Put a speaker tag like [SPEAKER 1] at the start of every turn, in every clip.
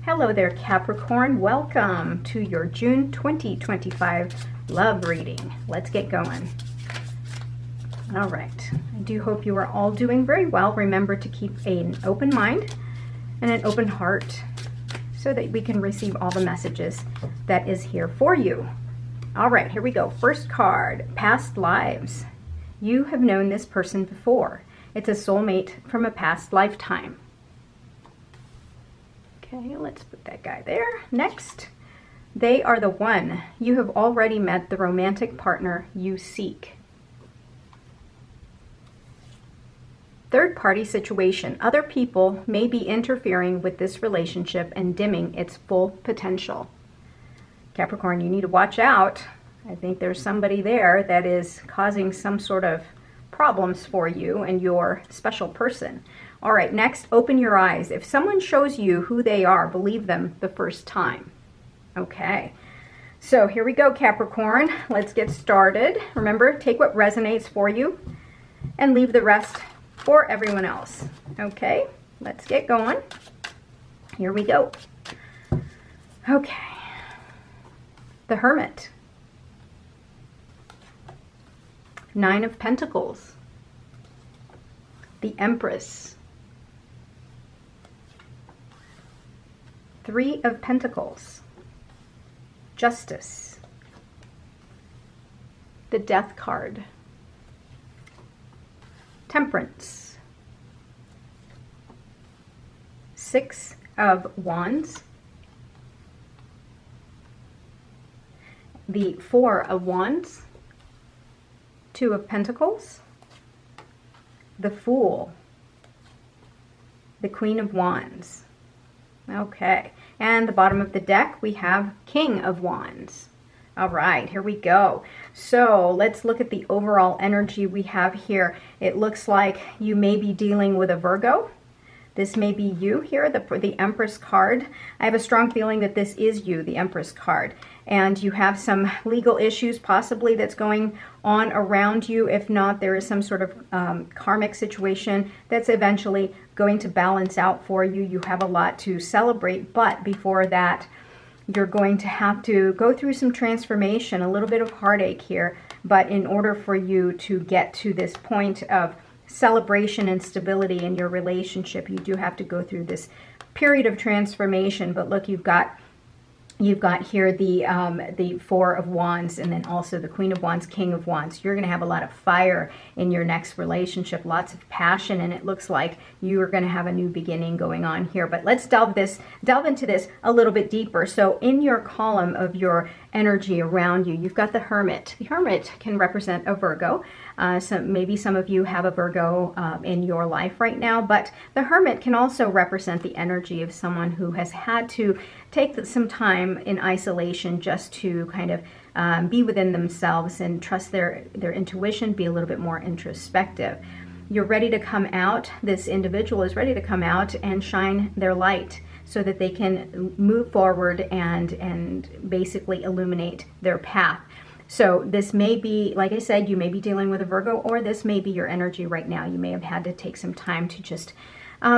[SPEAKER 1] Hello there, Capricorn. Welcome to your June 2025 love reading. Let's get going. All right. I do hope you are all doing very well. Remember to keep an open mind and an open heart so that we can receive all the messages that is here for you. All right, here we go. First card, past lives. You have known this person before. It's a soulmate from a past lifetime. Okay, let's put that guy there. Next, they are the one. You have already met the romantic partner you seek. Third party situation. Other people may be interfering with this relationship and dimming its full potential. Capricorn, you need to watch out. I think there's somebody there that is causing some sort of problems for you and your special person. All right, next, open your eyes. If someone shows you who they are, believe them the first time. Okay, so here we go, Capricorn. Let's get started. Remember, take what resonates for you and leave the rest for everyone else. Okay, let's get going. Here we go. Okay, the Hermit. Nine of Pentacles. The Empress. Three of Pentacles. Justice. The Death card. Temperance. Six of Wands. The Four of Wands. Two of Pentacles. The Fool. The Queen of Wands. Okay, and the bottom of the deck we have King of Wands. All right, here we go. So let's look at the overall energy we have here. It looks like you may be dealing with a Virgo. This may be you here, the Empress card. I have a strong feeling that this is you, the Empress card. And you have some legal issues possibly that's going on around you. If not, there is some sort of karmic situation that's eventually going to balance out for you. You have a lot to celebrate, but before that, you're going to have to go through some transformation, a little bit of heartache here. But in order for you to get to this point of celebration and stability in your relationship, you do have to go through this period of transformation. But look, you've got here the Four of Wands, and then also the Queen of Wands, King of Wands. You're going to have a lot of fire in your next relationship, lots of passion, and it looks like you are going to have a new beginning going on here. But let's delve into this a little bit deeper. So in your column of your energy around you, you've got the Hermit. The Hermit can represent a Virgo. So maybe some of you have a Virgo in your life right now, but the Hermit can also represent the energy of someone who has had to take some time in isolation just to kind of be within themselves and trust their intuition, be a little bit more introspective. You're ready to come out. This individual is ready to come out and shine their light so that they can move forward and basically illuminate their path. So this may be, like I said, you may be dealing with a Virgo, or this may be your energy right now. You may have had to take some time to just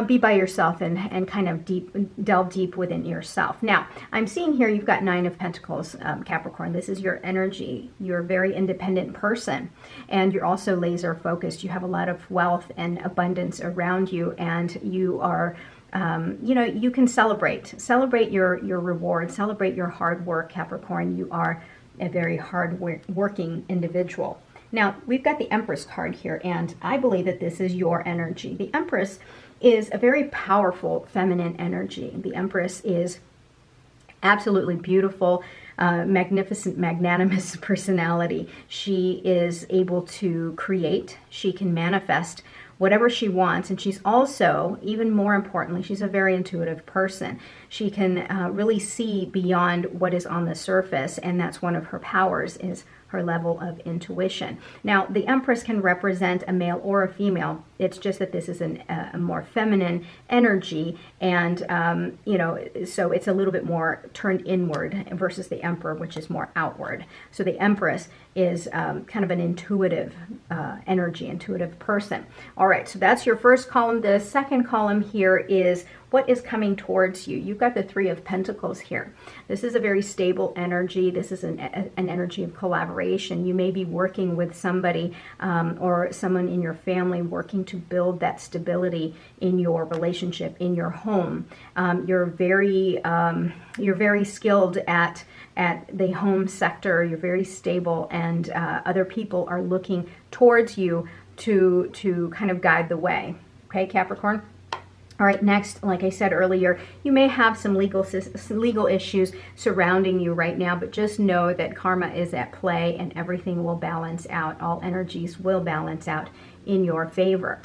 [SPEAKER 1] be by yourself and kind of delve deep within yourself. Now, I'm seeing here you've got Nine of Pentacles, Capricorn. This is your energy. You're a very independent person, and you're also laser focused. You have a lot of wealth and abundance around you, and you are you can celebrate your reward, celebrate your hard work, Capricorn. You are a very hard working individual. Now, we've got the Empress card here, and I believe that this is your energy. The Empress is a very powerful feminine energy. The Empress is absolutely beautiful, magnificent, magnanimous personality. She is able to create. She can manifest whatever she wants, and she's also, even more importantly, she's a very intuitive person. She can really see beyond what is on the surface, and that's one of her powers, is her level of intuition. Now, the Empress can represent a male or a female. It's just that this is a more feminine energy, and so it's a little bit more turned inward versus the Emperor, which is more outward. So the Empress is kind of an intuitive energy, intuitive person. All right, so that's your first column. The second column here is what is coming towards you? You've got the Three of Pentacles here. This is a very stable energy. This is an energy of collaboration. You may be working with somebody or someone in your family, working to build that stability in your relationship, in your home. You're very skilled at the home sector. You're very stable, and other people are looking towards you to kind of guide the way. Okay, Capricorn? All right, next, like I said earlier, you may have some legal issues surrounding you right now, but just know that karma is at play and everything will balance out. All energies will balance out in your favor.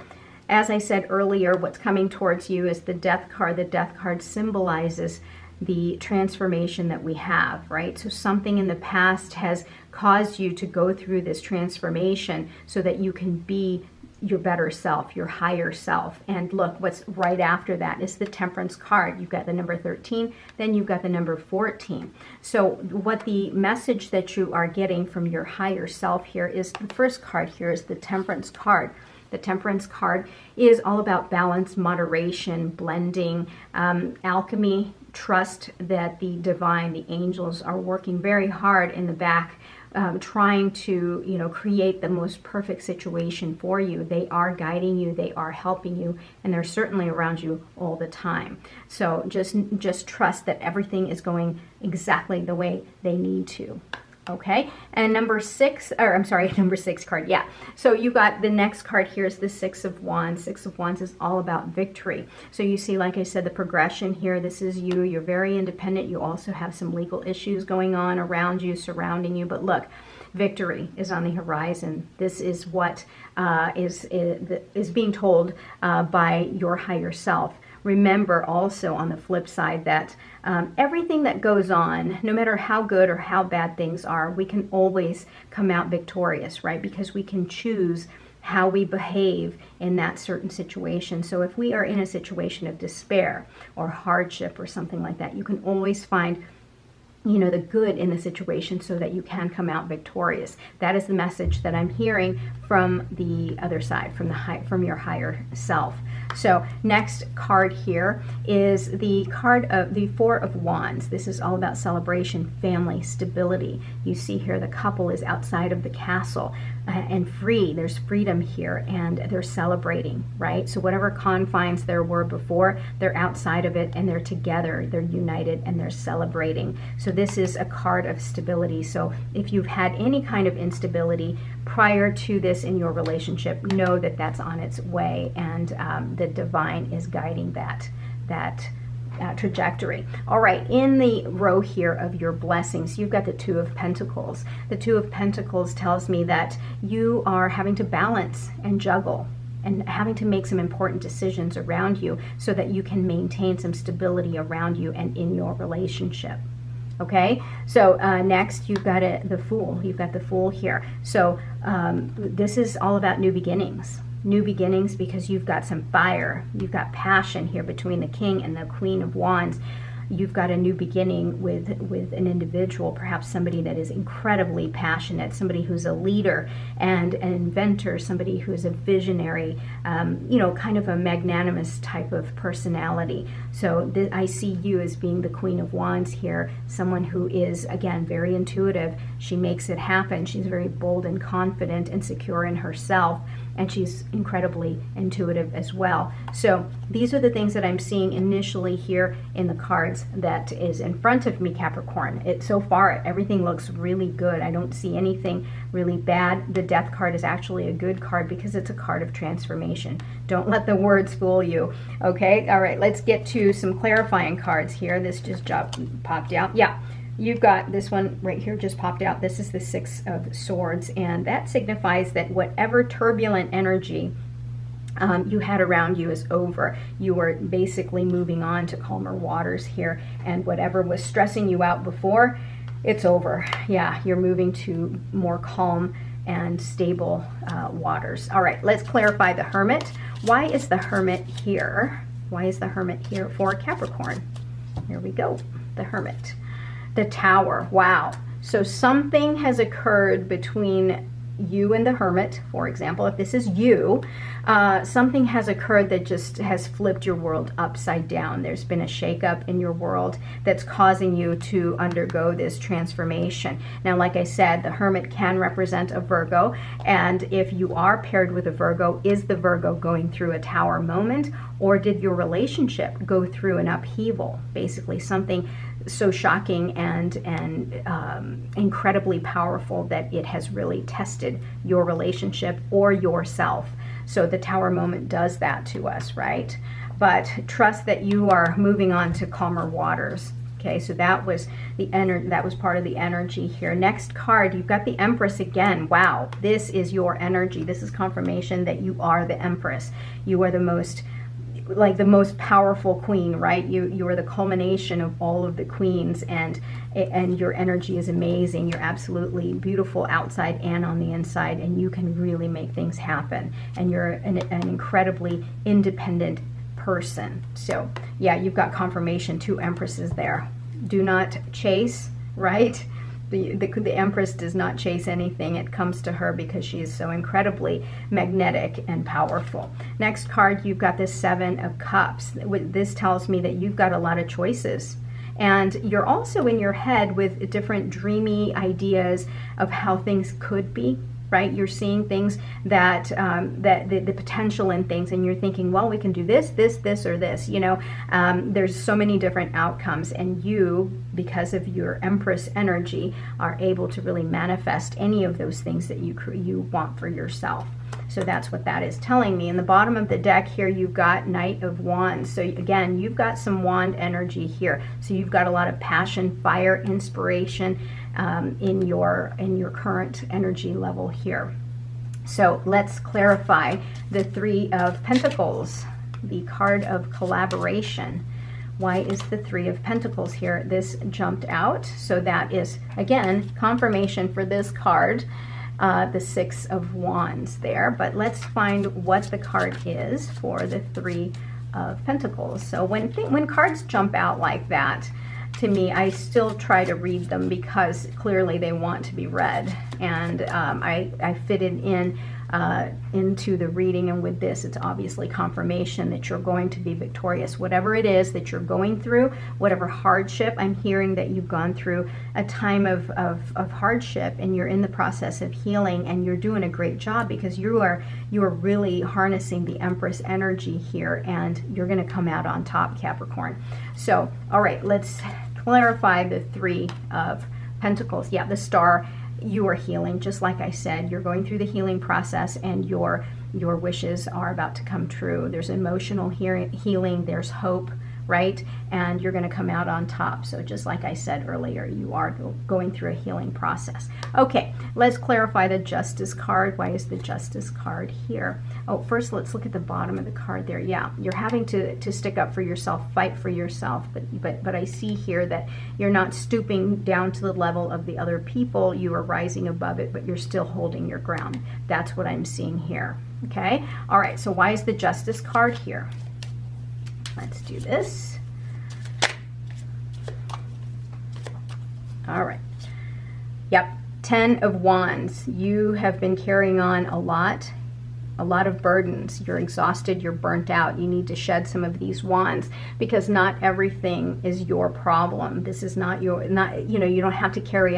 [SPEAKER 1] As I said earlier, what's coming towards you is the Death card. The Death card symbolizes the transformation that we have, right? So something in the past has caused you to go through this transformation so that you can be your better self, your higher self. And look, what's right after that is the Temperance card. You've got the number 13, then you've got the number 14. So what the message that you are getting from your higher self here is, the first card here is the Temperance card. The Temperance card is all about balance, moderation, blending, alchemy. Trust that the divine, the angels, are working very hard in the back, trying to, you know, create the most perfect situation for you. They are guiding you, they are helping you, and they're certainly around you all the time. So just trust that everything is going exactly the way they need to. Okay, and number 6 card, yeah. So you got the next card here is the Six of Wands. Six of Wands is all about victory. So you see, like I said, the progression here. This is you. You're very independent. You also have some legal issues going on around you, surrounding you. But look, victory is on the horizon. This is what is being told by your higher self. Remember also on the flip side that everything that goes on, no matter how good or how bad things are, we can always come out victorious, right? Because we can choose how we behave in that certain situation. So if we are in a situation of despair or hardship or something like that, you can always find, you know, the good in the situation so that you can come out victorious. That is the message that I'm hearing from the other side, from your higher self. So next card here is the card of the Four of Wands. This is all about celebration, family, stability. You see here the couple is outside of the castle and free. There's freedom here, and they're celebrating, right? So whatever confines there were before, they're outside of it and they're together, they're united, and they're celebrating. So this is a card of stability. So if you've had any kind of instability prior to this in your relationship, know that that's on its way, and the divine is guiding that trajectory. All right, in the row here of your blessings, you've got the Two of Pentacles. The Two of Pentacles tells me that you are having to balance and juggle and having to make some important decisions around you so that you can maintain some stability around you and in your relationship. Okay, so next you've got the Fool. You've got the Fool here. So this is all about new beginnings. New beginnings, because you've got some fire. You've got passion here between the King and the Queen of Wands. You've got a new beginning with an individual, perhaps somebody that is incredibly passionate, somebody who's a leader and an inventor, somebody who's a visionary, you know, kind of a magnanimous type of personality. So I see you as being the Queen of Wands here, someone who is, again, very intuitive. She makes it happen. She's very bold and confident and secure in herself, and she's incredibly intuitive as well. So these are the things that I'm seeing initially here in the cards that is in front of me, Capricorn. So far, everything looks really good. I don't see anything really bad. The Death card is actually a good card because it's a card of transformation. Don't let the words fool you. Okay, all right, let's get to some clarifying cards here. This just popped out. Yeah. You've got this one right here just popped out. This is the Six of Swords, and that signifies that whatever turbulent energy you had around you is over. You are basically moving on to calmer waters here, and whatever was stressing you out before, it's over. Yeah, you're moving to more calm and stable waters. All right, let's clarify the Hermit. Why is the Hermit here? Why is the Hermit here for Capricorn? Here we go, the Hermit. The Tower. Wow. So something has occurred between you and the Hermit, for example. If this is you, something has occurred that just has flipped your world upside down. There's been a shakeup in your world that's causing you to undergo this transformation. Now, like I said, the Hermit can represent a Virgo, and if you are paired with a Virgo, is the Virgo going through a Tower moment, or did your relationship go through an upheaval? Basically, something so shocking and incredibly powerful that it has really tested your relationship or yourself. So the Tower moment does that to us, right? But trust that you are moving on to calmer waters. Okay, so that was that was part of the energy here. Next card, you've got the Empress again. Wow, this is your energy. This is confirmation that you are the Empress. You are the most, like, the most powerful queen, right? You are the culmination of all of the queens, and your energy is amazing. You're absolutely beautiful outside and on the inside, and you can really make things happen. And you're an incredibly independent person. So yeah, you've got confirmation, 2 Empresses there. Do not chase, right? The Empress does not chase anything. It comes to her because she is so incredibly magnetic and powerful. Next card, you've got this 7 of Cups. This tells me that you've got a lot of choices. And you're also in your head with different dreamy ideas of how things could be, right? You're seeing things that, the potential in things, and you're thinking, well, we can do this, this, this, or this, you know. There's so many different outcomes, and you, because of your Empress energy, are able to really manifest any of those things that you want for yourself. So that's what that is telling me. In the bottom of the deck here, you've got Knight of Wands. So again, you've got some wand energy here. So you've got a lot of passion, fire, inspiration in your current energy level here. So let's clarify the 3 of Pentacles, the card of collaboration. Why is the 3 of Pentacles here? This jumped out. So that is, again, confirmation for this card. The 6 of Wands there, but let's find what the card is for the 3 of Pentacles. So when cards jump out like that, to me, I still try to read them because clearly they want to be read, and I fitted into the reading, and with this, it's obviously confirmation that you're going to be victorious. Whatever it is that you're going through, whatever hardship, I'm hearing that you've gone through a time of hardship, and you're in the process of healing, and you're doing a great job because you are really harnessing the Empress energy here, and you're going to come out on top, Capricorn. So, all right, let's clarify the 3 of Pentacles. Yeah, the Star. You are healing, just like I said. You're going through the healing process, and your wishes are about to come true. There's emotional healing, there's hope, right? And you're going to come out on top. So just like I said earlier, you are going through a healing process. Okay, let's clarify the Justice card. Why is the Justice card here? Oh, first let's look at the bottom of the card there. Yeah, you're having to stick up for yourself, fight for yourself, but I see here that you're not stooping down to the level of the other people. You are rising above it, but you're still holding your ground. That's what I'm seeing here. Okay, all right, so why is the Justice card here? Let's do this. All right. Yep. 10 of Wands. You have been carrying on a lot of burdens. You're exhausted. You're burnt out. You need to shed some of these wands because not everything is your problem. This is not you know, you don't have to carry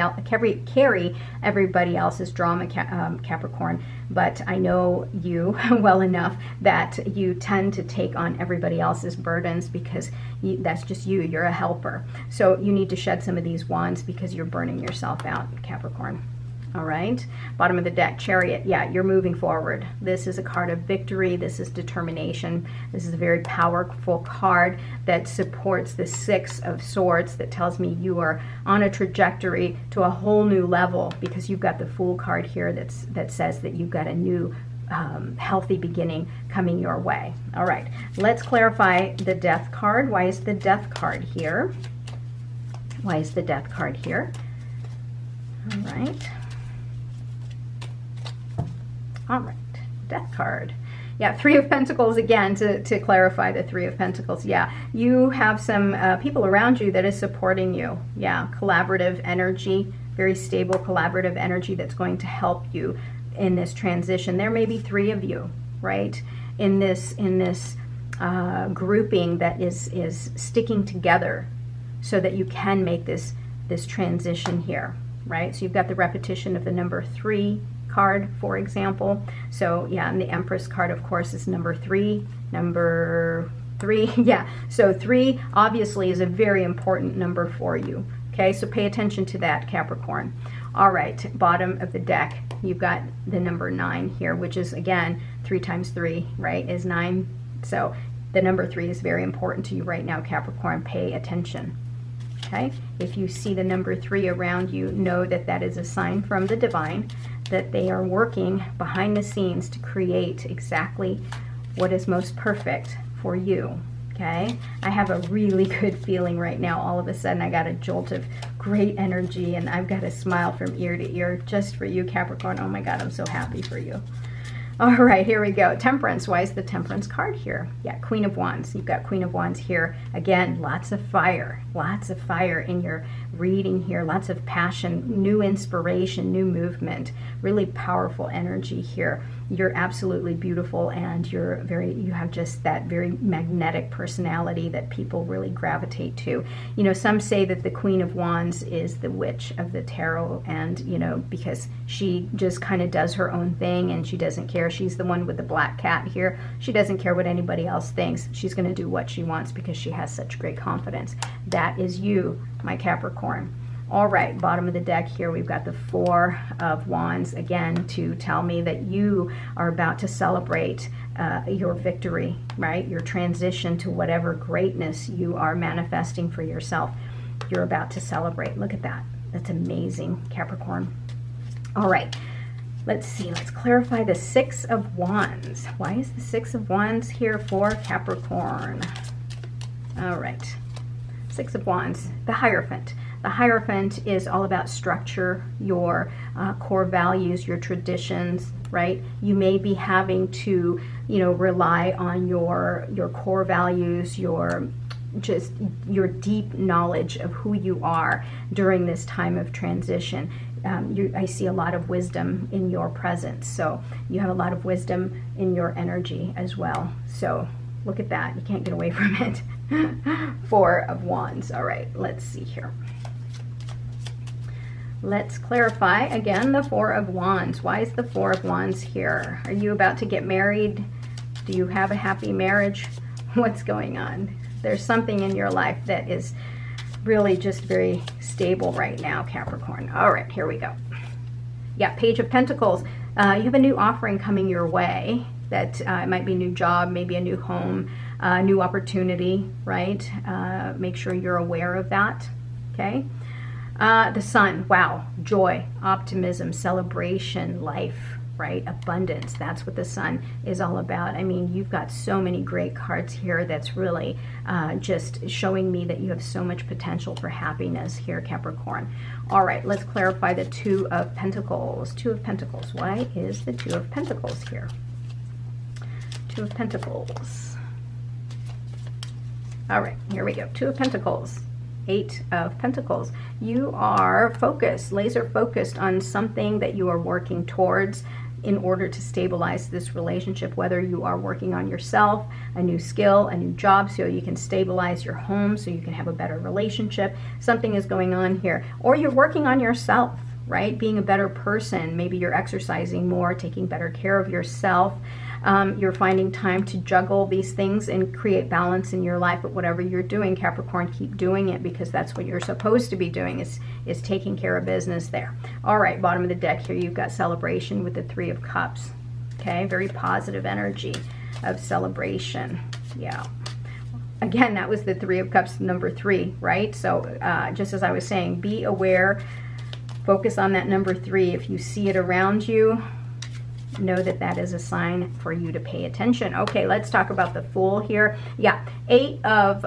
[SPEAKER 1] everybody else's drama, Capricorn. But I know you well enough that you tend to take on everybody else's burdens because that's just you. You're a helper. So you need to shed some of these wands because you're burning yourself out, Capricorn. All right, bottom of the deck, Chariot. Yeah, you're moving forward. This is a card of victory. This is determination. This is a very powerful card that supports the 6 of Swords that tells me you are on a trajectory to a whole new level because you've got the Fool card here that says that you've got a new healthy beginning coming your way. All right, let's clarify the Death card. Why is the Death card here? Why is the Death card here? All right. All right, Death card. Yeah, 3 of Pentacles again, to clarify the 3 of Pentacles. Yeah, you have some people around you that is supporting you. Yeah, collaborative energy, very stable collaborative energy that's going to help you in this transition. There may be 3 of you. right? In this grouping that is sticking together so that you can make this transition here, right? So you've got the repetition of the number 3 card, for example. So yeah, and the Empress card, of course, is number 3. Number 3, yeah. So 3 obviously is a very important number for you. Okay, so pay attention to that, Capricorn. All right, bottom of the deck, you've got the number 9 here, which is, again, 3 times 3, right, is 9. So the number 3 is very important to you right now, Capricorn. Pay attention. Okay, if you see the number 3 around you, know that that is a sign from the divine that they are working behind the scenes to create exactly what is most perfect for you. Okay, I have a really good feeling right now. All of a sudden I got a jolt of great energy, and I've got a smile from ear to ear just for you, Capricorn. Oh my God, I'm so happy for you. All right, here we go. Temperance. Why is the Temperance card here? Yeah, Queen of Wands. You've got Queen of Wands here. Again, lots of fire in your reading here. Lots of passion, new inspiration, new movement, really powerful energy here. You're absolutely beautiful, and you have just that very magnetic personality that people really gravitate to. You know, some say that the Queen of Wands is the witch of the tarot, and you know, because she just kind of does her own thing and she doesn't care. She's the one with the black cat here. She doesn't care what anybody else thinks. She's going to do what she wants because she has such great confidence. That is you, my Capricorn. All right, bottom of the deck here, we've got the 4 of Wands, again, to tell me that you are about to celebrate your victory, right? Your transition to whatever greatness you are manifesting for yourself. You're about to celebrate. Look at that. That's amazing, Capricorn. All right, let's see. Let's clarify the 6 of Wands. Why is the 6 of Wands here for Capricorn? All right, 6 of Wands, the Hierophant. The Hierophant is all about structure, your core values, your traditions, right? You may be having to, you know, rely on your core values, your deep knowledge of who you are during this time of transition. I see a lot of wisdom in your presence, so you have a lot of wisdom in your energy as well. So look at that. You can't get away from it. 4 of Wands. All right, let's see here. Let's clarify again the 4 of Wands. Why is the 4 of Wands here? Are you about to get married? Do you have a happy marriage? What's going on? There's something in your life that is really just very stable right now, Capricorn. All right, here we go. Yeah, Page of Pentacles. You have a new offering coming your way. That it might be a new job, maybe a new home, new opportunity, right? Make sure you're aware of that, okay? The Sun, wow, joy, optimism, celebration, life, right? Abundance, that's what the Sun is all about. I mean, you've got so many great cards here that's really just showing me that you have so much potential for happiness here, Capricorn. All right, let's clarify the 2 of Pentacles. 2 of Pentacles, why is the 2 of Pentacles here? 2 of Pentacles. All right, here we go. 2 of Pentacles. 8 of Pentacles. You are focused, laser focused on something that you are working towards in order to stabilize this relationship, whether you are working on yourself, a new skill, a new job, so you can stabilize your home, so you can have a better relationship. Something is going on here. Or you're working on yourself, right? Being a better person. Maybe you're exercising more, taking better care of yourself. You're finding time to juggle these things and create balance in your life. But whatever you're doing, Capricorn, keep doing it, because that's what you're supposed to be doing, is taking care of business there. All right, bottom of the deck here, you've got celebration with the 3 of Cups. Okay, very positive energy of celebration. Yeah. Again, that was the 3 of Cups, number 3, right? So just as I was saying, be aware, focus on that number 3. If you see it around you, know that that is a sign for you to pay attention. Okay, let's talk about the Fool here. Yeah, 8 of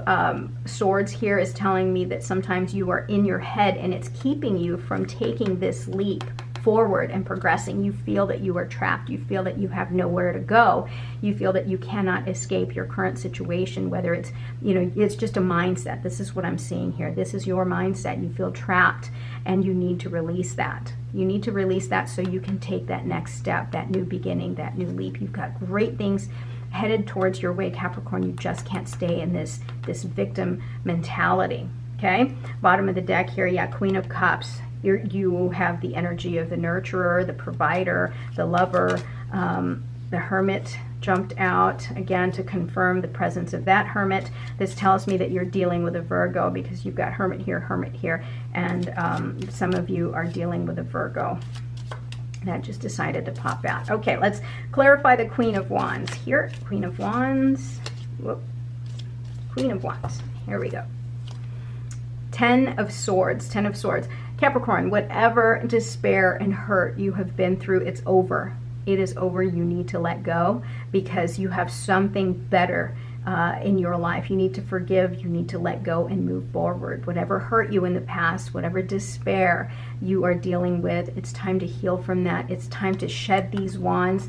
[SPEAKER 1] Swords here is telling me that sometimes you are in your head and it's keeping you from taking this leap forward and progressing. You feel that you are trapped. You feel that you have nowhere to go. You feel that you cannot escape your current situation, whether it's, you know, it's just a mindset. This is what I'm seeing here. This is your mindset. You feel trapped and you need to release that. You need to release that so you can take that next step, that new beginning, that new leap. You've got great things headed towards your way, Capricorn. You just can't stay in this victim mentality. Okay, bottom of the deck here, yeah, Queen of Cups. You have the energy of the nurturer, the provider, the lover. The Hermit jumped out again to confirm the presence of that Hermit. This tells me that you're dealing with a Virgo because you've got Hermit here, and some of you are dealing with a Virgo. That just decided to pop out. Okay, let's clarify the Queen of Wands here. Queen of Wands. Whoop. Queen of Wands. Here we go. Ten of Swords. Ten of Swords. Capricorn, whatever despair and hurt you have been through, it's over. It is over. You need to let go because you have something better in your life. You need to forgive. You need to let go and move forward. Whatever hurt you in the past, whatever despair you are dealing with, it's time to heal from that. It's time to shed these wands,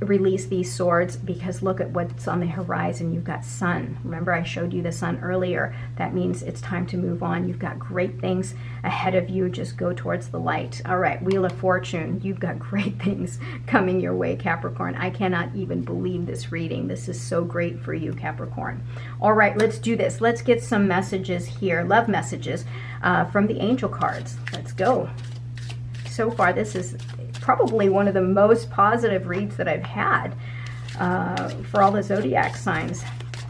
[SPEAKER 1] release these swords, because look at what's on the horizon. You've got sun. Remember, I showed you the sun earlier. That means it's time to move on. You've got great things ahead of you. Just go towards the light. All right, Wheel of Fortune. You've got great things coming your way, Capricorn. I cannot even believe this reading. This is so great for you, Capricorn. All right, let's do this. Let's get some messages here, love messages from the angel cards. Let's go. So far, this is probably one of the most positive reads that I've had for all the zodiac signs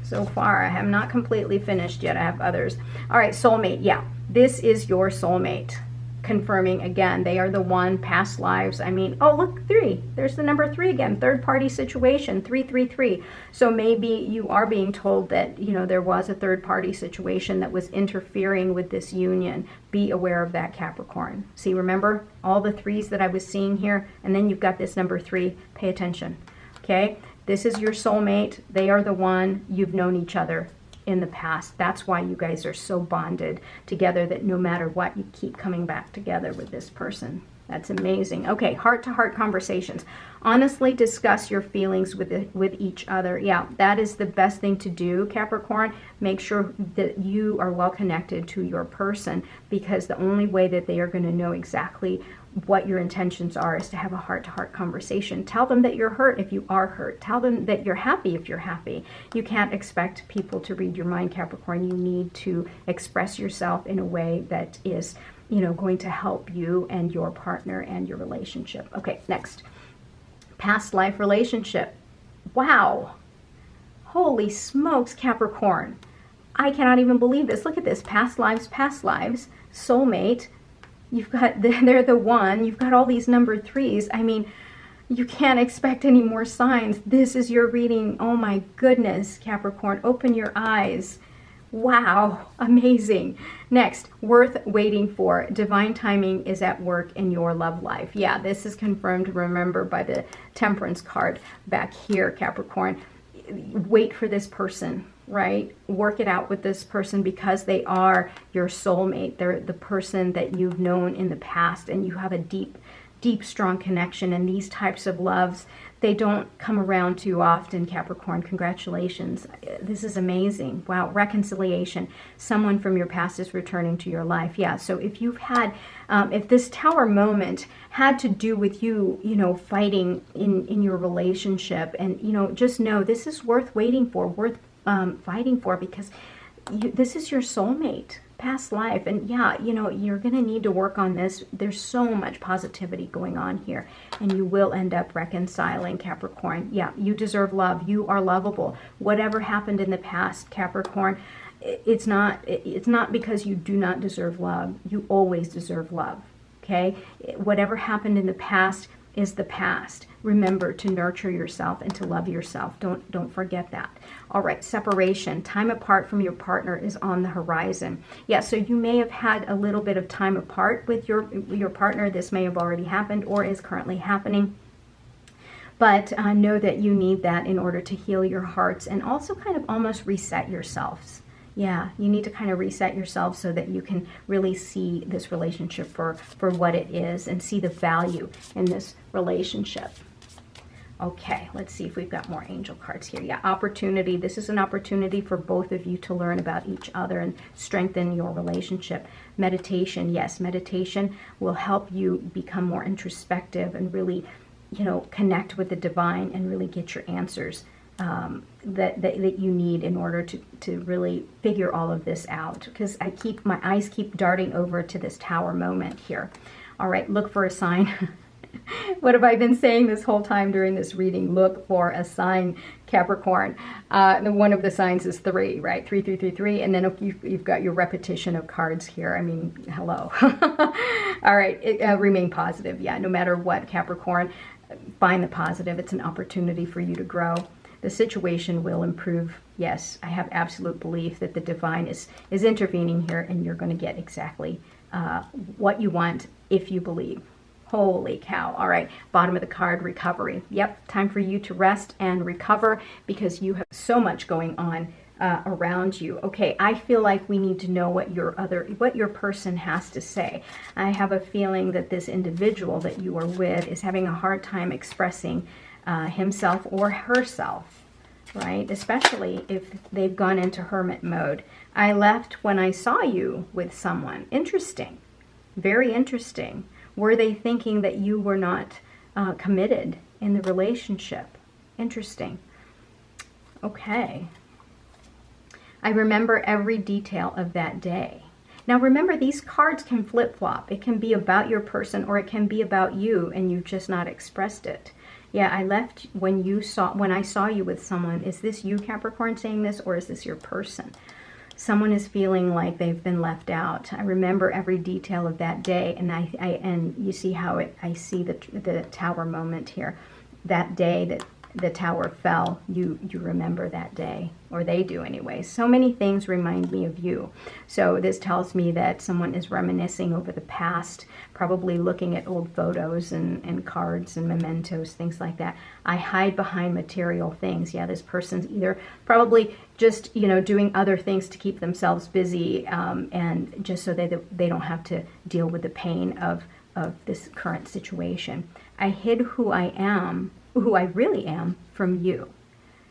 [SPEAKER 1] so far. I have not completely finished yet. I have others. All right, soulmate. Yeah, this is your soulmate. Confirming again, they are the one, past lives. I mean, oh, look, 3. There's the number 3 again. Third party situation, 333. So maybe you are being told that, you know, there was a third party situation that was interfering with this union. Be aware of that, Capricorn. See, remember all the 3s that I was seeing here? And then you've got this number 3. Pay attention. Okay? This is your soulmate. They are the one. You've known each other in the past. That's why you guys are so bonded together that no matter what, you keep coming back together with this person. That's amazing. Okay, heart-to-heart conversations. Honestly discuss your feelings with each other. Yeah, that is the best thing to do, Capricorn. Make sure that you are well connected to your person, because the only way that they are going to know exactly what your intentions are is to have a heart-to-heart conversation. Tell them that you're hurt if you are hurt. Tell them that you're happy if you're happy. You can't expect people to read your mind, Capricorn. You need to express yourself in a way that is, you know, going to help you and your partner and your relationship. Okay, next. Past life relationship. Wow. Holy smokes, Capricorn. I cannot even believe this. Look at this. Past lives, soulmate. You've got, they're the one. You've got all these number 3s. I mean, you can't expect any more signs. This is your reading. Oh my goodness, Capricorn. Open your eyes. Wow, amazing. Next, worth waiting for. Divine timing is at work in your love life. Yeah, this is confirmed, remember, by the Temperance card back here, Capricorn. Wait for this person, right? Work it out with this person, because they are your soulmate. They're the person that you've known in the past, and you have a deep, strong connection. And these types of loves, they don't come around too often, Capricorn. Congratulations. This is amazing. Wow. Reconciliation. Someone from your past is returning to your life. Yeah. So if you've had, if this Tower moment had to do with you, you know, fighting in your relationship, and, you know, just know this is worth waiting for, worth fighting for, because this is your soulmate. Past life. And yeah, you know, you're going to need to work on this. There's so much positivity going on here, and you will end up reconciling, Capricorn. Yeah, you deserve love. You are lovable. Whatever happened in the past, Capricorn, it's not because you do not deserve love. You always deserve love. Okay? Whatever happened in the past is the past. Remember to nurture yourself and to love yourself. Don't forget that. All right, separation. Time apart from your partner is on the horizon. Yeah, so you may have had a little bit of time apart with your partner. This may have already happened or is currently happening. But know that you need that in order to heal your hearts and also kind of almost reset yourselves. Yeah, you need to kind of reset yourself so that you can really see this relationship for what it is and see the value in this relationship. Okay, let's see if we've got more angel cards here. Yeah, opportunity. This is an opportunity for both of you to learn about each other and strengthen your relationship. Meditation. Yes, meditation will help you become more introspective and really, you know, connect with the divine and really get your answers that you need in order to really figure all of this out. Because my eyes keep darting over to this Tower moment here. All right, look for a sign. What have I been saying this whole time during this reading? Look for a sign, Capricorn. One of the signs is 3, right? 3, 3, 3, 3. And then you've got your repetition of cards here. I mean, hello. All right, remain positive. Yeah, no matter what, Capricorn, find the positive. It's an opportunity for you to grow. The situation will improve. Yes, I have absolute belief that the divine is intervening here, and you're going to get exactly what you want if you believe. Holy cow. All right, bottom of the card, recovery. Yep, time for you to rest and recover because you have so much going on around you. Okay, I feel like we need to know what your person has to say. I have a feeling that this individual that you are with is having a hard time expressing himself or herself, right? Especially if they've gone into hermit mode. I left when I saw you with someone. Interesting. Very interesting. Were they thinking that you were not committed in the relationship? Interesting. Okay. I remember every detail of that day. Now remember, these cards can flip-flop. It can be about your person or it can be about you and you've just not expressed it. Yeah, I left when I saw you with someone. Is this you, Capricorn, saying this, or is this your person? Someone is feeling like they've been left out. I remember every detail of that day, and and you see how I see the Tower moment here. That day that the tower fell, you remember that day, or they do anyway. So many things remind me of you. So this tells me that someone is reminiscing over the past, probably looking at old photos and cards and mementos, things like that. I hide behind material things. Yeah, this person's either probably just, you know, doing other things to keep themselves busy, and just so they don't have to deal with the pain of this current situation. I hid who I really am from you.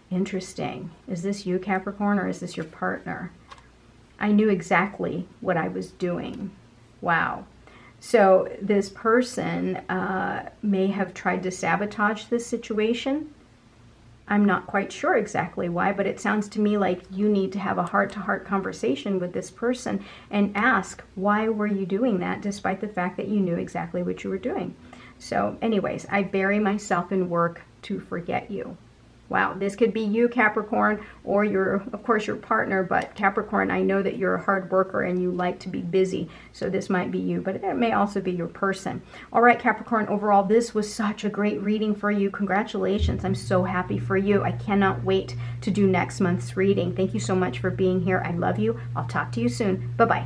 [SPEAKER 1] Interesting. Is this you, Capricorn, or is this your partner? I knew exactly what I was doing. Wow. So this person may have tried to sabotage this situation. I'm not quite sure exactly why, but it sounds to me like you need to have a heart-to-heart conversation with this person and ask, why were you doing that, despite the fact that you knew exactly what you were doing? So anyways, I bury myself in work to forget you. Wow, this could be you, Capricorn, or of course, your partner. But Capricorn, I know that you're a hard worker and you like to be busy. So this might be you, but it may also be your person. All right, Capricorn, overall, this was such a great reading for you. Congratulations. I'm so happy for you. I cannot wait to do next month's reading. Thank you so much for being here. I love you. I'll talk to you soon. Bye-bye.